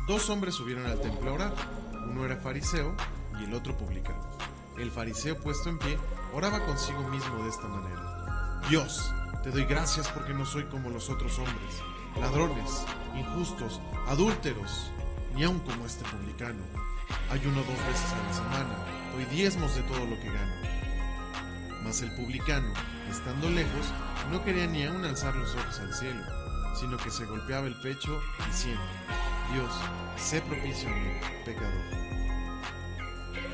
Dos hombres subieron al templo a orar. Uno era fariseo y el otro publicano. El fariseo, puesto en pie, oraba consigo mismo de esta manera: Dios, te doy gracias porque no soy como los otros hombres, ladrones, injustos, adúlteros, ni aun como este publicano. Ayuno 2 veces a la semana, doy diezmos de todo lo que gano. Mas el publicano, estando lejos, no quería ni aun alzar los ojos al cielo, sino que se golpeaba el pecho diciendo: Dios, sé propicio a mí, pecador.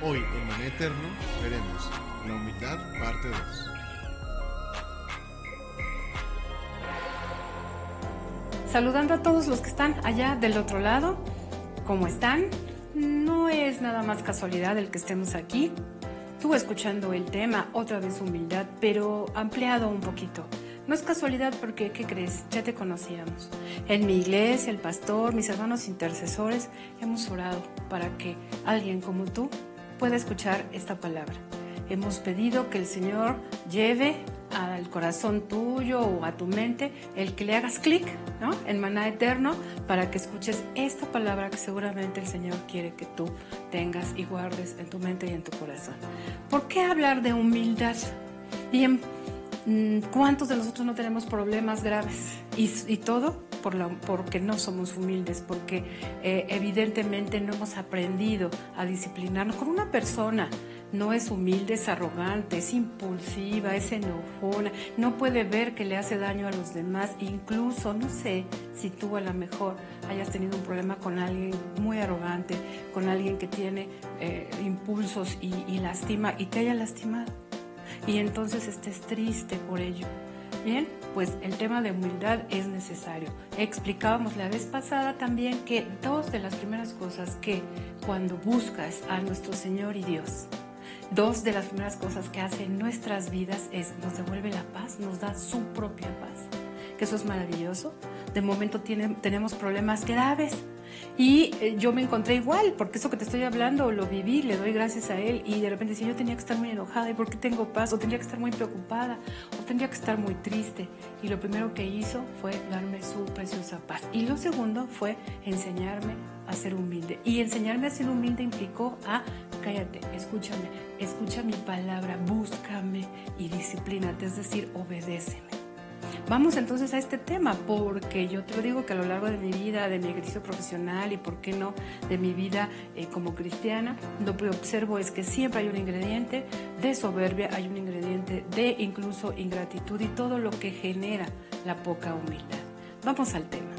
Hoy en Maná Eterno veremos la humildad parte 2. Saludando a todos los que están allá del otro lado. ¿Cómo están? No es nada más casualidad el que estemos aquí. Tú escuchando el tema, otra vez humildad, pero ampliado un poquito. No es casualidad porque, ¿qué crees? Ya te conocíamos. En mi iglesia, el pastor, mis hermanos intercesores, hemos orado para que alguien como tú pueda escuchar esta palabra. Hemos pedido que el Señor lleve al corazón tuyo o a tu mente el que le hagas clic, ¿no?, en Maná Eterno, para que escuches esta palabra que seguramente el Señor quiere que tú tengas y guardes en tu mente y en tu corazón. ¿Por qué hablar de humildad? Bien, ¿cuántos de nosotros no tenemos problemas graves? Y todo porque no somos humildes, porque evidentemente no hemos aprendido a disciplinarnos. Con una persona no es humilde, es arrogante, es impulsiva, es enojona, no puede ver que le hace daño a los demás. Incluso, no sé si tú a lo mejor hayas tenido un problema con alguien muy arrogante, con alguien que tiene impulsos y lastima y te haya lastimado, y entonces estés triste por ello. Bien, pues el tema de humildad es necesario. Explicábamos la vez pasada también que dos de las primeras cosas que cuando buscas a nuestro Señor y Dios, dos de las primeras cosas que hace en nuestras vidas es nos devuelve la paz, nos da su propia paz. Que eso es maravilloso. De momento tenemos problemas graves y yo me encontré igual, porque eso que te estoy hablando lo viví, le doy gracias a Él, y de repente decía, yo tenía que estar muy enojada, ¿y por qué tengo paz? O tendría que estar muy preocupada, o tendría que estar muy triste, y lo primero que hizo fue darme su preciosa paz. Y lo segundo fue enseñarme a ser humilde, y enseñarme a ser humilde implicó cállate, escúchame, escucha mi palabra, búscame y disciplínate, es decir, obedéceme. Vamos entonces a este tema, porque yo te lo digo que a lo largo de mi vida, de mi ejercicio profesional y por qué no, de mi vida como cristiana, lo que observo es que siempre hay un ingrediente de soberbia, hay un ingrediente de incluso ingratitud y todo lo que genera la poca humildad. Vamos al tema.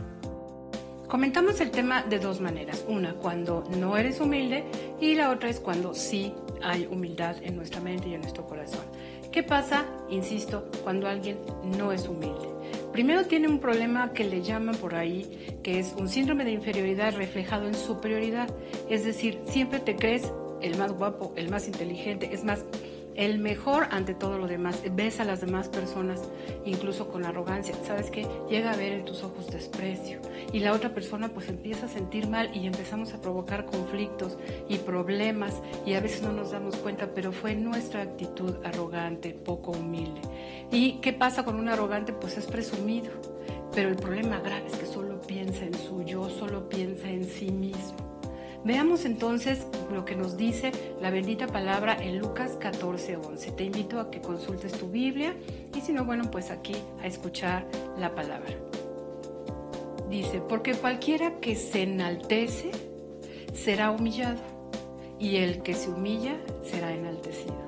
Comentamos el tema de dos maneras, una cuando no eres humilde y la otra es cuando sí hay humildad en nuestra mente y en nuestro corazón. ¿Qué pasa, insisto, cuando alguien no es humilde? Primero tiene un problema que le llaman por ahí, que es un síndrome de inferioridad reflejado en superioridad. Es decir, siempre te crees el más guapo, el más inteligente, es más, el mejor ante todo lo demás. Ves a las demás personas incluso con arrogancia. ¿Sabes qué? Llega a ver en tus ojos desprecio. Y la otra persona pues empieza a sentir mal y empezamos a provocar conflictos y problemas y a veces no nos damos cuenta, pero fue nuestra actitud arrogante, poco humilde. ¿Y qué pasa con un arrogante? Pues es presumido. Pero el problema grave es que solo piensa en su yo, solo piensa en sí mismo. Veamos entonces lo que nos dice la bendita palabra en Lucas 14:11. Te invito a que consultes tu Biblia y si no, bueno, pues aquí a escuchar la palabra. Dice, porque cualquiera que se enaltece será humillado y el que se humilla será enaltecido.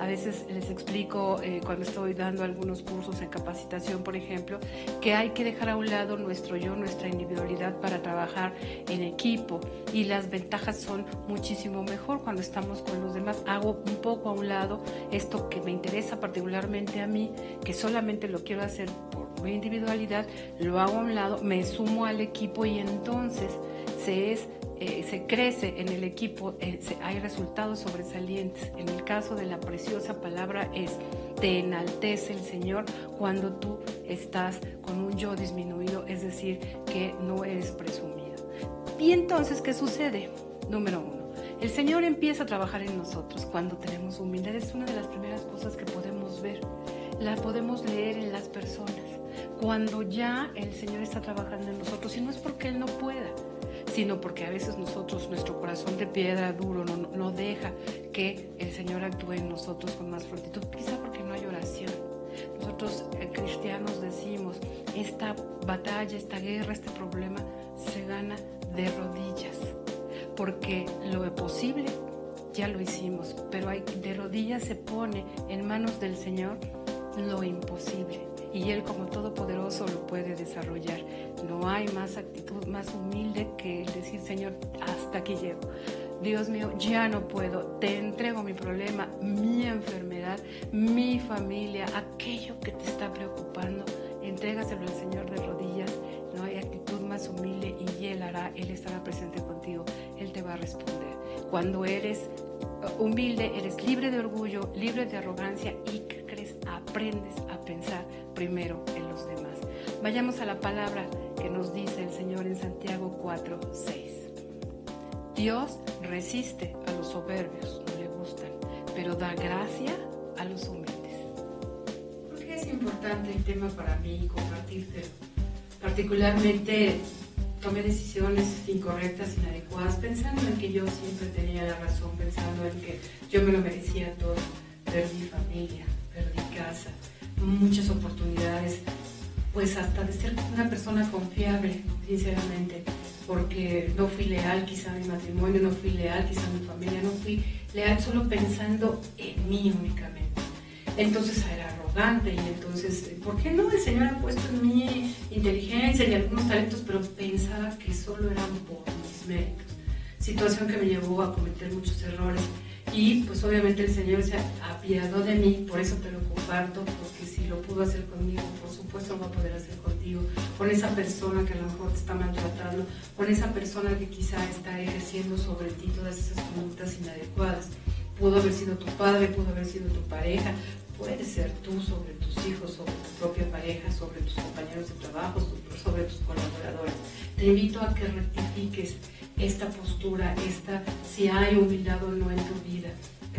A veces les explico cuando estoy dando algunos cursos en capacitación, por ejemplo, que hay que dejar a un lado nuestro yo, nuestra individualidad para trabajar en equipo, y las ventajas son muchísimo mejor cuando estamos con los demás. Hago un poco a un lado esto que me interesa particularmente a mí, que solamente lo quiero hacer por mi individualidad, lo hago a un lado, me sumo al equipo y entonces se crece en el equipo, hay resultados sobresalientes. En el caso de la preciosa palabra te enaltece el Señor cuando tú estás con un yo disminuido, es decir, que no eres presumido. Y entonces, ¿qué sucede? Número 1, el Señor empieza a trabajar en nosotros cuando tenemos humildad. Es una de las primeras cosas que podemos ver, la podemos leer en las personas. Cuando ya el Señor está trabajando en nosotros, y no es porque Él no pueda, sino porque a veces nuestro corazón de piedra duro no deja que el Señor actúe en nosotros con más prontitud, quizá porque no hay oración. Nosotros cristianos decimos, esta batalla, esta guerra, este problema se gana de rodillas, porque lo posible ya lo hicimos, pero de rodillas se pone en manos del Señor lo imposible, y Él como Todopoderoso lo puede desarrollar. No hay más actitud más humilde que el decir, Señor, hasta aquí llego. Dios mío, ya no puedo, te entrego mi problema, mi enfermedad, mi familia, aquello que te está preocupando, entrégaselo al Señor de rodillas. No hay actitud más humilde y Él estará presente contigo, Él te va a responder. Cuando eres humilde, eres libre de orgullo, libre de arrogancia y, ¿qué crees? Aprendes a pensar primero en los demás. Vayamos a la palabra que nos dice el Señor en Santiago 4:6. Dios resiste a los soberbios, no le gustan, pero da gracia a los humildes. ¿Por qué es importante el tema para mí compartírtelo? Particularmente tomé decisiones incorrectas, inadecuadas, pensando en que yo siempre tenía la razón, pensando en que yo me lo merecía todo. Perdí familia, perdí casa, muchas oportunidades, pues hasta de ser una persona confiable, sinceramente, porque no fui leal quizá a mi matrimonio, no fui leal quizá a mi familia, no fui leal solo pensando en mí únicamente. Entonces era arrogante y entonces, ¿por qué no? El Señor ha puesto en mí inteligencia y algunos talentos, pero pensaba que solo eran por mis méritos. Situación que me llevó a cometer muchos errores y pues obviamente el Señor se apiadó de mí, por eso te lo comparto, porque si lo pudo hacer conmigo, por supuesto lo va a poder hacer contigo, con esa persona que a lo mejor te está maltratando, con esa persona que quizá está ejerciendo sobre ti todas esas conductas inadecuadas. Pudo haber sido tu padre, pudo haber sido tu pareja, puede ser tú sobre tus hijos, sobre tu propia pareja, sobre tus compañeros de trabajo, sobre tus colaboradores. Te invito a que rectifiques esta postura, si hay humildad o no en tu vida,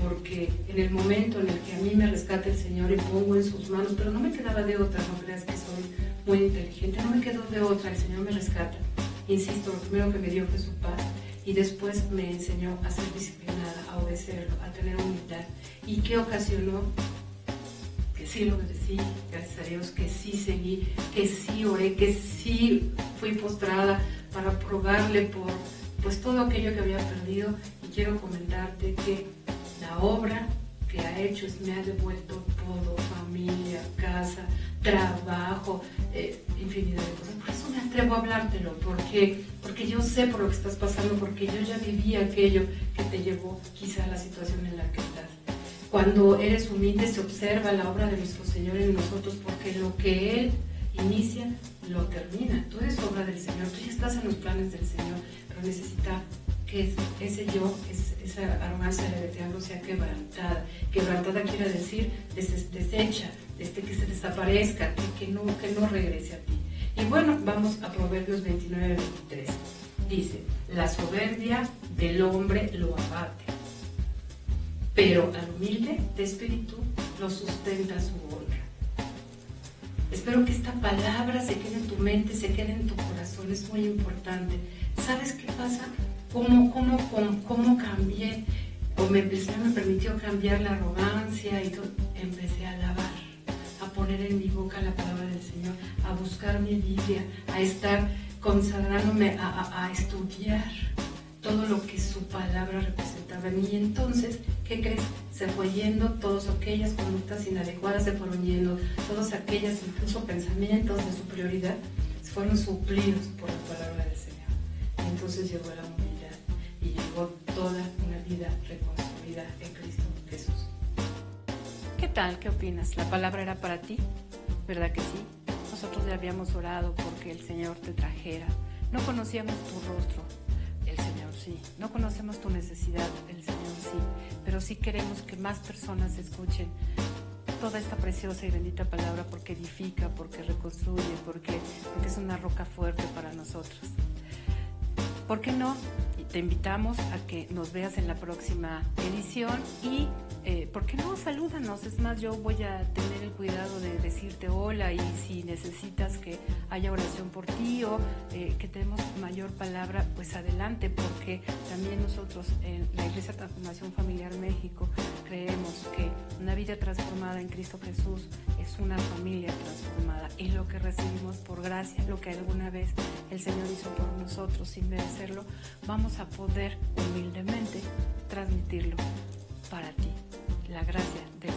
porque en el momento en el que a mí me rescata el Señor y pongo en sus manos, pero no me quedaba de otra, no creas que soy muy inteligente, no me quedó de otra, el Señor me rescata. Insisto, lo primero que me dio fue su paz y después me enseñó a ser disciplinada, a obedecerlo, a tener humildad. ¿Y qué ocasionó? Que sí lo obedecí, gracias a Dios, que sí seguí, que sí oré, que sí fui postrada para probarle por pues todo aquello que había perdido. Y quiero comentarte que la obra que ha hecho me ha devuelto todo, familia, casa, trabajo, infinidad de cosas. Por eso me atrevo a hablártelo, porque yo sé por lo que estás pasando, porque yo ya viví aquello que te llevó quizá a la situación en la que estás. Cuando eres humilde se observa la obra de nuestro Señor en nosotros, porque lo que Él inicia, lo termina. Tú eres obra del Señor, tú ya estás en los planes del Señor, pero necesita que esa arrogancia de diablo sea quebrantada. Quebrantada quiere decir deshecha, que se desaparezca, que no regrese a ti. Y bueno, vamos a Proverbios 29-23. Dice, la soberbia del hombre lo abate, pero al humilde de espíritu lo sustenta su honra. Espero que esta palabra se quede en tu mente, se quede en tu corazón, es muy importante. ¿Sabes qué pasa? ¿Cómo cambié? El Señor me permitió cambiar la arrogancia y todo. Empecé a alabar, a poner en mi boca la palabra del Señor, a buscar mi Biblia, a estar consagrándome a estudiar todo lo que su palabra representaba en mí. Y entonces, ¿qué crees? Se fue yendo todas aquellas conductas inadecuadas, se fueron yendo todos aquellos incluso pensamientos de superioridad, se fueron suplidos por la palabra del Señor. Y entonces llegó la humildad y llegó toda una vida reconstruida en Cristo Jesús. ¿Qué tal? ¿Qué opinas? ¿La palabra era para ti? ¿Verdad que sí? Nosotros ya habíamos orado porque el Señor te trajera. No conocíamos tu rostro, el Señor sí. No conocemos tu necesidad, el Señor sí. Pero sí queremos que más personas escuchen toda esta preciosa y bendita palabra, porque edifica, porque reconstruye, porque es una roca fuerte para nosotros. ¿Por qué no? Te invitamos a que nos veas en la próxima edición y ¿por qué no? Salúdanos. Es más, yo voy a tener el cuidado de decirte hola, y si necesitas que haya oración por ti o que tenemos mayor palabra, pues adelante, porque también nosotros en la Iglesia Transformación Familiar México creemos que una vida transformada en Cristo Jesús es una familia transformada, y lo que recibimos por gracia, lo que alguna vez el Señor hizo por nosotros sin merecerlo, vamos a poder humildemente transmitirlo para ti. La gracia del